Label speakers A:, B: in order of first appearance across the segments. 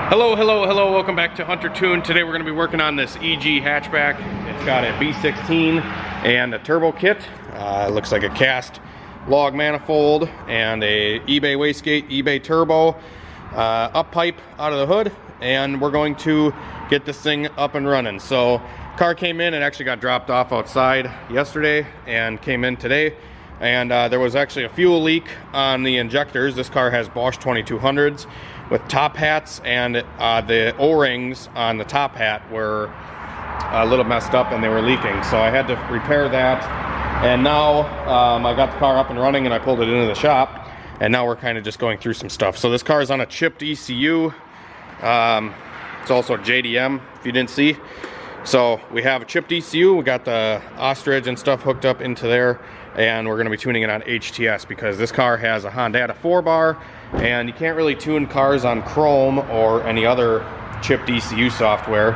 A: Hello, welcome back to Hunter Tune. Today we're going to be working on this EG hatchback. It's got a B16 and a turbo kit. It looks like a cast log manifold and a eBay wastegate, eBay turbo, up pipe out of the hood, and we're going to get this thing up and running. So car came in and actually got dropped off outside yesterday and came in today, and there was actually a fuel leak on the injectors. This car has Bosch 2200s with top hats, and the O-rings on the top hat were a little messed up and they were leaking, so I had to repair that. And now I got the car up and running and I pulled it into the shop, and now we're kind of just going through some stuff. So this car is on a chipped ECU. It's also a JDM, if you didn't see. So we have a chipped ECU, we got the ostrich and stuff hooked up into there, and we're going to be tuning it on HTS because this car has a Honda 4-bar, and you can't really tune cars on Chrome or any other chipped ECU software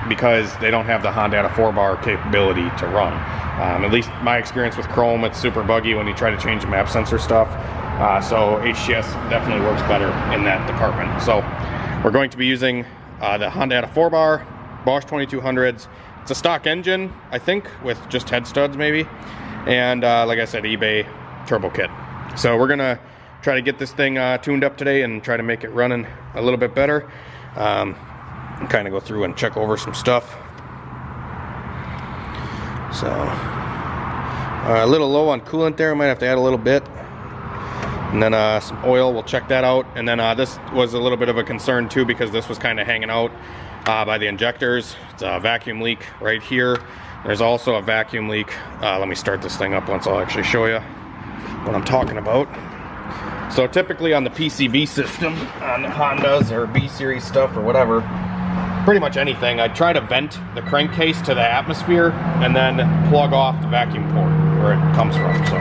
A: because they don't have the Honda 4-bar capability to run. At least my experience with Chrome, it's super buggy when you try to change the map sensor stuff. So HTS definitely works better in that department. So we're going to be using the Honda 4-bar, Bosch 2200s. It's a stock engine, I think, with just head studs maybe. And like I said, eBay turbo kit. So we're gonna try to get this thing tuned up today and try to make it running a little bit better. Kind of go through and check over some stuff. So a little low on coolant there, I might have to add a little bit. And then some oil, we'll check that out. And then this was a little bit of a concern too because this was kind of hanging out by the injectors. It's a vacuum leak right here. There's also a vacuum leak. Let me start this thing up once I'll actually show you what I'm talking about. So typically on the PCV system, on the Hondas or B series stuff or whatever, pretty much anything, I try to vent the crankcase to the atmosphere and then plug off the vacuum port where it comes from. So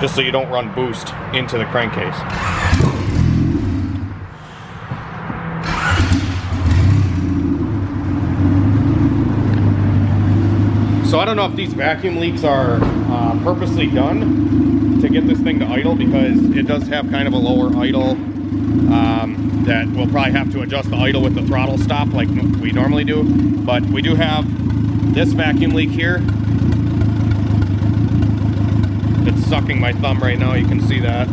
A: just so you don't run boost into the crankcase. So I don't know if these vacuum leaks are purposely done to get this thing to idle, because it does have kind of a lower idle that we'll probably have to adjust the idle with the throttle stop like we normally do. But we do have this vacuum leak here. It's sucking my thumb right now, you can see that.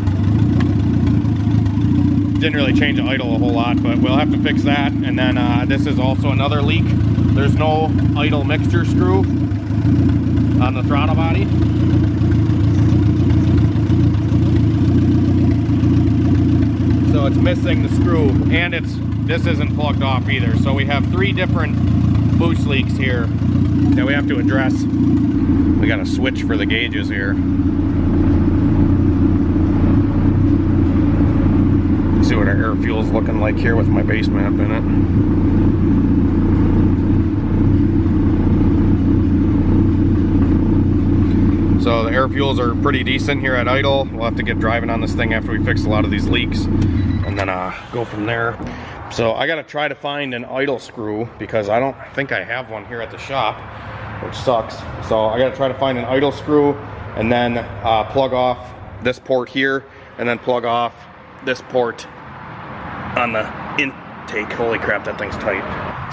A: Didn't really change the idle a whole lot, but we'll have to fix that. And then this is also another leak. There's no idle mixture screw on the throttle body. So it's missing the screw, and this isn't plugged off either. So we have 3 different boost leaks here that we have to address. We got a switch for the gauges here. See what our air fuel's looking like here with my base map in it. So the air fuels are pretty decent here at idle. We'll have to get driving on this thing after we fix a lot of these leaks, and then go from there. So I gotta try to find an idle screw because I don't think I have one here at the shop, which sucks. So I gotta try to find an idle screw and then plug off this port here and then plug off this port on the intake. Holy crap, that thing's tight.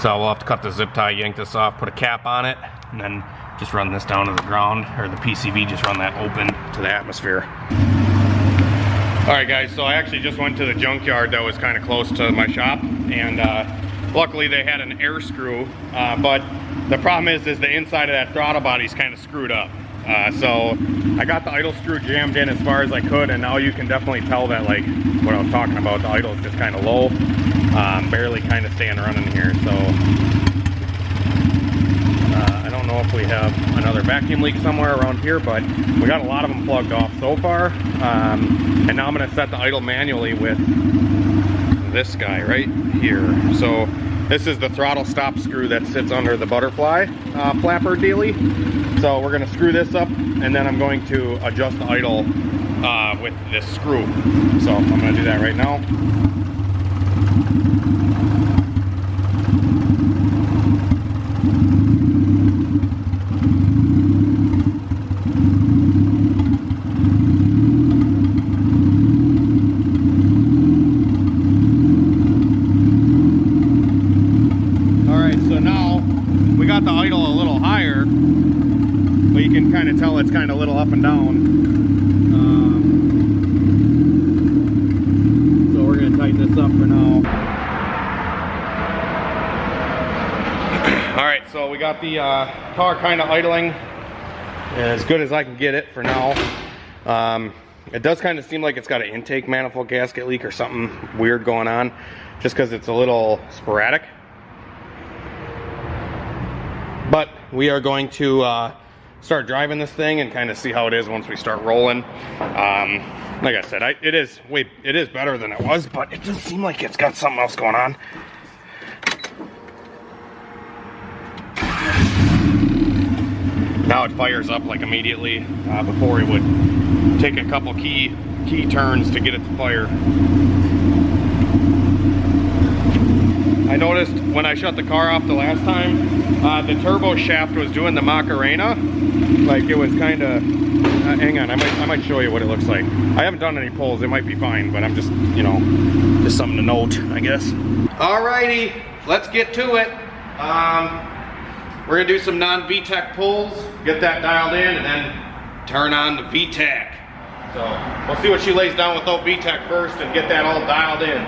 A: So we'll have to cut the zip tie, yank this off, put a cap on it, and then just run this down to the ground, or the PCV, just run that open to the atmosphere. Alright guys, so I actually just went to the junkyard that was kind of close to my shop, and luckily they had an air screw, but the problem is the inside of that throttle body is kind of screwed up. So I got the idle screw jammed in as far as I could, and now you can definitely tell that, like what I was talking about, the idle is just kind of low, barely kind of staying running here. So I don't know if we have another vacuum leak somewhere around here, but we got a lot of them plugged off so far. And now I'm going to set the idle manually with this guy right here. So this is the throttle stop screw that sits under the butterfly flapper dealie. So we're going to screw this up, and then I'm going to adjust the idle with this screw. So I'm going to do that right now. now it's kind of a little up and down. So we're going to tighten this up for now. Alright, so we got the car kind of idling as good as I can get it for now. It does kind of seem like it's got an intake manifold gasket leak or something weird going on, just because it's a little sporadic. But we are going to start driving this thing and kind of see how it is once we start rolling. Like I said, it is better than it was, but it does seem like it's got something else going on. Now it fires up like immediately. Before it would take a couple key turns to get it to fire. I noticed when I shut the car off the last time, the turbo shaft was doing the Macarena. Like it was kind of, hang on, I might show you what it looks like. I haven't done any pulls, it might be fine, but I'm just, you know, just something to note, I guess. Alrighty, let's get to it. We're gonna do some non-VTEC pulls, get that dialed in, and then turn on the VTEC. So we'll see what she lays down without VTEC first and get that all dialed in.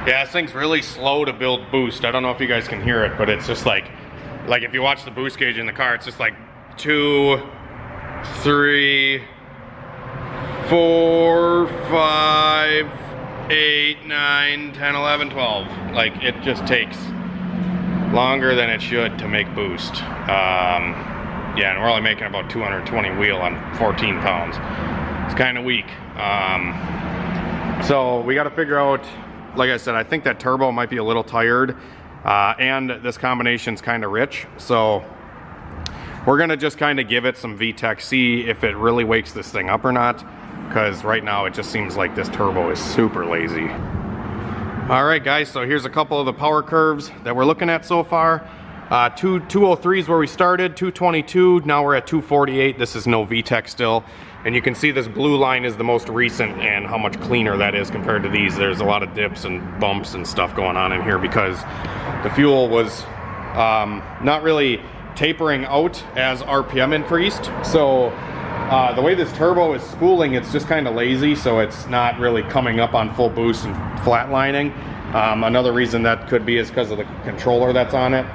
A: Yeah, this thing's really slow to build boost. I don't know if you guys can hear it, but it's just like if you watch the boost gauge in the car, it's just like 2, 3, 4, 5, 8, 9, 10, 11, 12. Like it just takes longer than it should to make boost. Yeah, and we're only making about 220 wheel on 14 pounds. It's kind of weak. So we got to figure out, like I said, I think that turbo might be a little tired, and this combination's kind of rich. So we're gonna just kind of give it some VTEC, see if it really wakes this thing up or not, because right now it just seems like this turbo is super lazy. All right, guys, so here's a couple of the power curves that we're looking at so far. 203 is where we started, 222, now we're at 248. This is no VTEC still. And you can see this blue line is the most recent and how much cleaner that is compared to these. There's a lot of dips and bumps and stuff going on in here because the fuel was not really tapering out as RPM increased. So the way this turbo is spooling, it's just kind of lazy, so it's not really coming up on full boost and flatlining. Another reason that could be is because of the controller that's on it.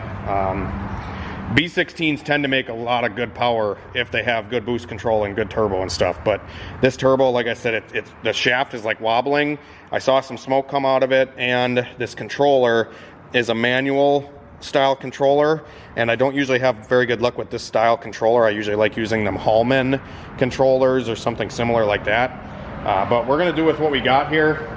A: B16s tend to make a lot of good power if they have good boost control and good turbo and stuff, but this turbo, like I said, the shaft is like wobbling. I saw some smoke come out of it, and this controller is a manual style controller, and I don't usually have very good luck with this style controller. I usually like using them Hallman controllers or something similar like that, but we're gonna do with what we got here,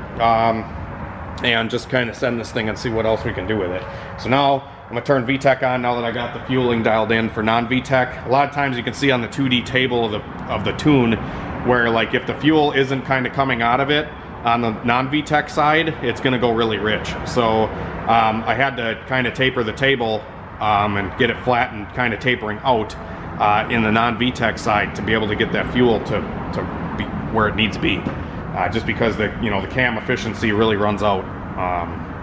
A: and just kind of send this thing and see what else we can do with it. So now I'm gonna turn VTEC on now that I got the fueling dialed in for non-VTEC. A lot of times you can see on the 2D table of the tune where, like, if the fuel isn't kind of coming out of it on the non-VTEC side, it's gonna go really rich. So I had to kind of taper the table and get it flat and kind of tapering out in the non-VTEC side to be able to get that fuel to be where it needs to be. Just because the cam efficiency really runs out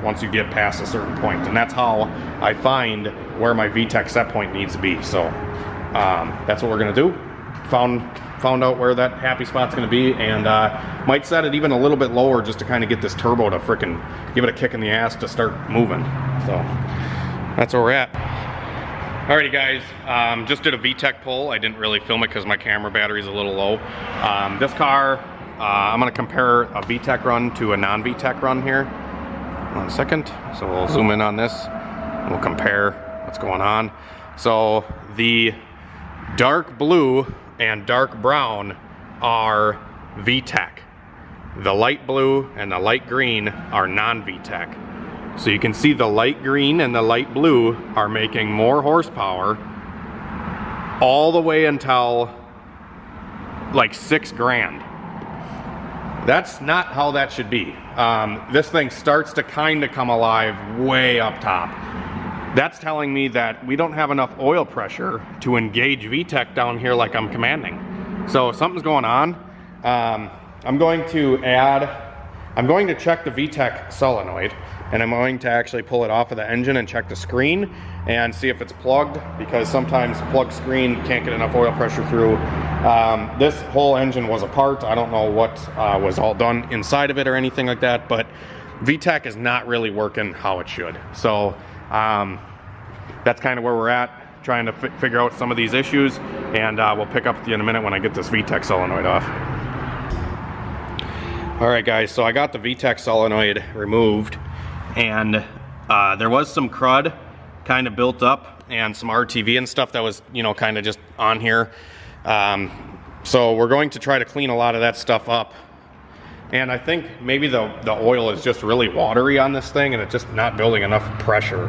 A: once you get past a certain point, and that's how I find where my VTEC set point needs to be. So that's what we're gonna do. Found found out where that happy spot's gonna be, and might set it even a little bit lower just to kind of get this turbo to frickin' give it a kick in the ass to start moving. So that's where we're at. Alrighty guys, just did a VTEC pull. I didn't really film it because my camera battery's a little low. This car, I'm gonna compare a VTEC run to a non-VTEC run here. 1 second, so we'll zoom in on this and we'll compare what's going on. So the dark blue and dark brown are VTEC. The light blue and the light green are non-VTEC. So you can see the light green and the light blue are making more horsepower all the way until like 6 grand. That's not how that should be. This thing starts to kind of come alive way up top. That's telling me that we don't have enough oil pressure to engage VTEC down here like I'm commanding. So something's going on. I'm going to check the VTEC solenoid, and I'm going to actually pull it off of the engine and check the screen and see if it's plugged, because sometimes plugged screen can't get enough oil pressure through. This whole engine was apart. I don't know what was all done inside of it or anything like that, but VTEC is not really working how it should. So that's kind of where we're at, trying to figure out some of these issues, and we'll pick up with you in a minute when I get this VTEC solenoid off. Alright guys, so I got the VTEC solenoid removed, and there was some crud kind of built up and some RTV and stuff that was, you know, kind of just on here. So we're going to try to clean a lot of that stuff up. And I think maybe the oil is just really watery on this thing, and it's just not building enough pressure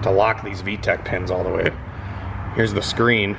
A: to lock these VTEC pins all the way. Here's the screen.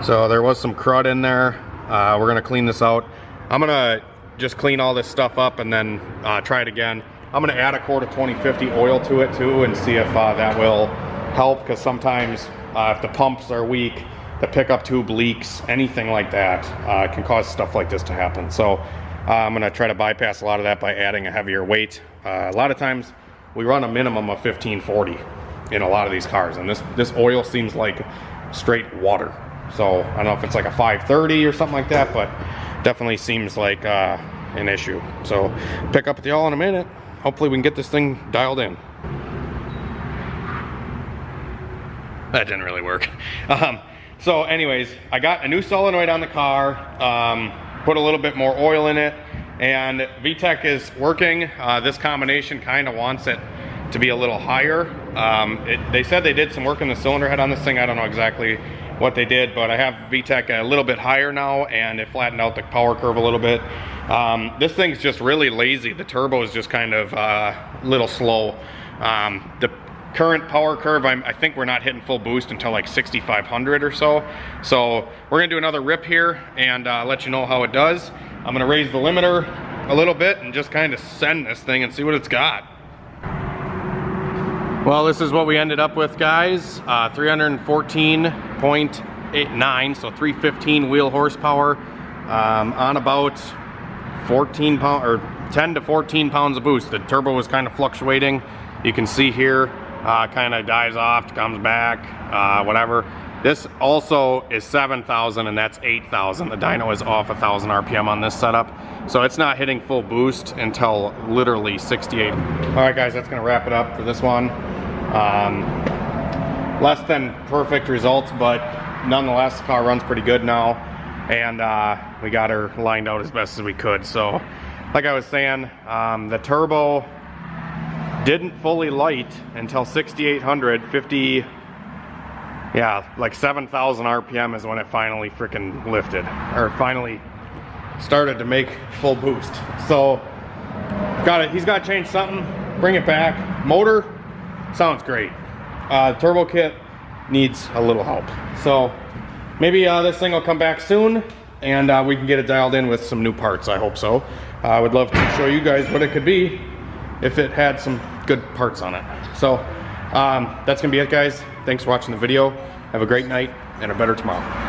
A: So there was some crud in there. We're gonna clean this out. I'm gonna just clean all this stuff up and then try it again. I'm gonna add a quart of 2050 oil to it too and see if that will help, because sometimes if the pumps are weak, the pickup tube leaks, anything like that can cause stuff like this to happen. So I'm gonna try to bypass a lot of that by adding a heavier weight. A lot of times we run a minimum of 1540 in a lot of these cars, and this oil seems like straight water. So I don't know if it's like a 530 or something like that, but definitely seems like an issue. So pick up with y'all in a minute. Hopefully we can get this thing dialed in. That didn't really work. So anyways, I got a new solenoid on the car, put a little bit more oil in it, and VTEC is working. This combination kind of wants it to be a little higher. They said they did some work in the cylinder head on this thing. I don't know exactly what they did, but I have VTEC a little bit higher now, and it flattened out the power curve a little bit. This thing's just really lazy. The turbo is just kind of a little slow. The current power curve, I think we're not hitting full boost until like 6,500 or so. So we're gonna do another rip here and let you know how it does. I'm gonna raise the limiter a little bit and just kind of send this thing and see what it's got. Well, this is what we ended up with, guys. 314.89, so 315 wheel horsepower on about 14 pounds or 10 to 14 pounds of boost. The turbo was kind of fluctuating. You can see here, kind of dies off, comes back, whatever. This also is 7,000 and that's 8,000. The dyno is off 1,000 RPM on this setup. So it's not hitting full boost until literally 68. All right guys, that's gonna wrap it up for this one. Less than perfect results, but nonetheless, the car runs pretty good now. And we got her lined out as best as we could. So like I was saying, the turbo didn't fully light until 6,800, 50, yeah, like 7,000 RPM is when it finally freaking lifted, or finally started to make full boost. So he's got to change something, bring it back. Motor sounds great. Turbo kit needs a little help. So maybe this thing will come back soon and we can get it dialed in with some new parts. I hope so. I would love to show you guys what it could be if it had some good parts on it. So that's gonna be it, guys. Thanks for watching the video. Have a great night and a better tomorrow.